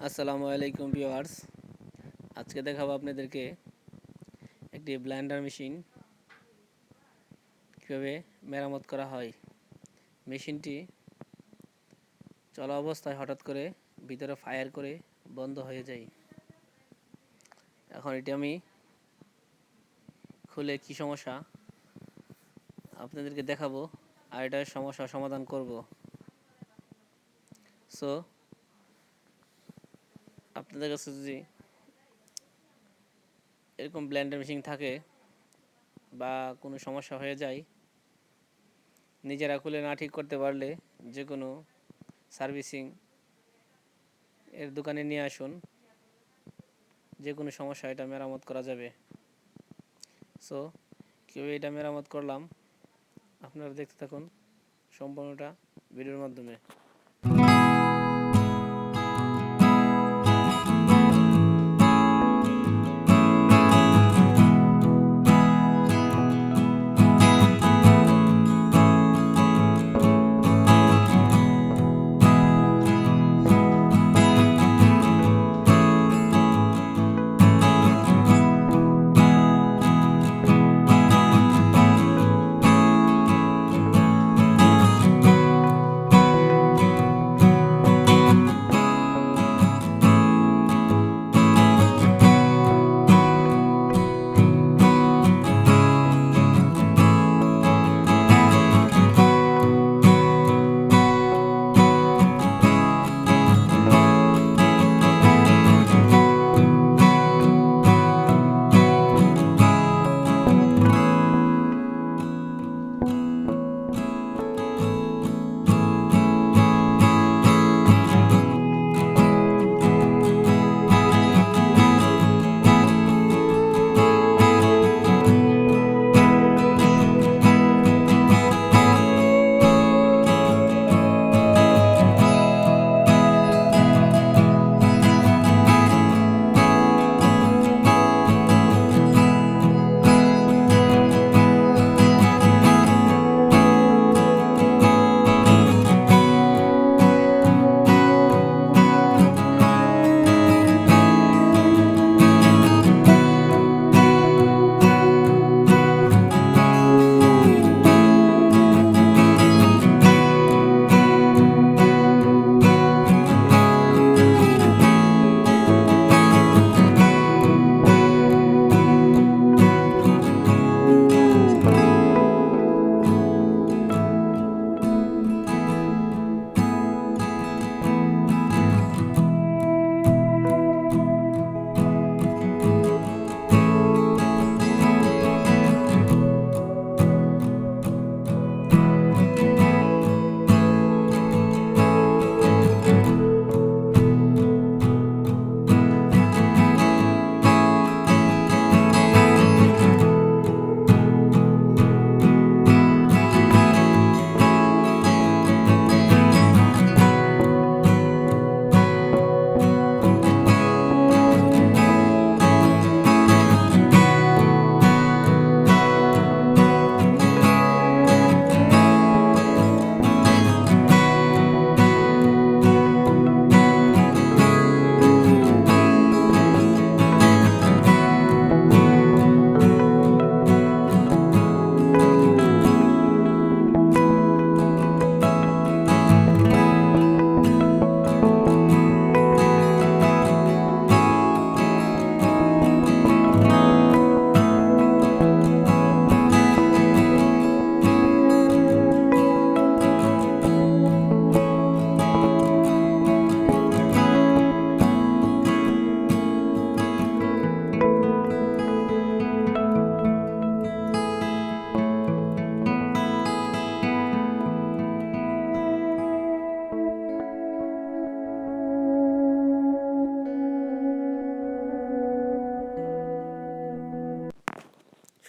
আসসালামু আলাইকুম ভিউয়ার্স। আজকে দেখাবো আপনাদেরকে একটি ব্লেন্ডার মেশিন কীভাবে মেরামত করা হয়। মেশিনটি চলা অবস্থায় হঠাৎ করে ভিতরে ফায়ার করে বন্ধ হয়ে যায়। এখন এটি আমি খুলে কি সমস্যা আপনাদেরকে দেখাবো আর এটার সমস্যা সমাধান করব। সো আপনাদের কাছে যদি এরকম ব্লেন্ডার মেশিন থাকে বা কোনো সমস্যা হয়ে যায়, নিজেরা খুলে না ঠিক করতে পারলে যে কোনো সার্ভিসিং এর দোকানে নিয়ে আসুন, যে কোনো সমস্যা এটা মেরামত করা যাবে। সো কীভাবে এটা মেরামত করলাম আপনারা দেখতে থাকুন সম্পূর্ণটা ভিডিওর মাধ্যমে।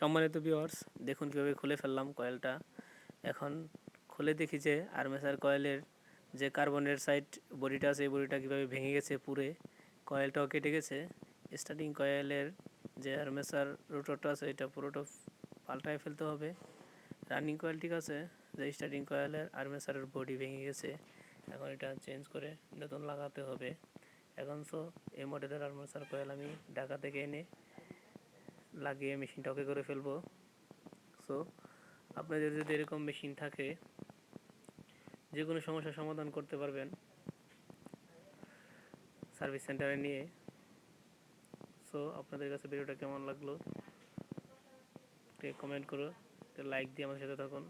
সম্মানিত ভিউয়ার্স, দেখুন কীভাবে খুলে ফেললাম কয়েলটা। এখন খুলে দেখি যে আর্মেচার কয়েলের যে কার্বনের সাইড বডিটা আছে, এই বডিটা কীভাবে ভেঙে গেছে, পুরে কয়েলটাও কেটে গেছে। স্টার্টিং কয়েলের যে আর্মেচার রোটরটা আছে এটা পুরোটা পাল্টায় ফেলতে হবে। রানিং কয়েল ঠিক আছে, যে স্টার্টিং কয়েলের আর্মেচারের বডি ভেঙে গেছে, এখন এটা চেঞ্জ করে নতুন লাগাতে হবে। এখন এই মডেলের আর্মেচার কয়েল আমি ঢাকা থেকে এনে লাগিয়ে মেশিনটা ওকে করে ফেলবো। আপনাদের যদি এরকম মেশিন থাকে যে কোনো সমস্যার সমাধান করতে পারবেন সার্ভিস সেন্টারে নিয়ে। আপনাদের কাছে ভিডিওটা কেমন লাগলো কমেন্ট করো, লাইক দিয়ে আমার সাথে থাকুন।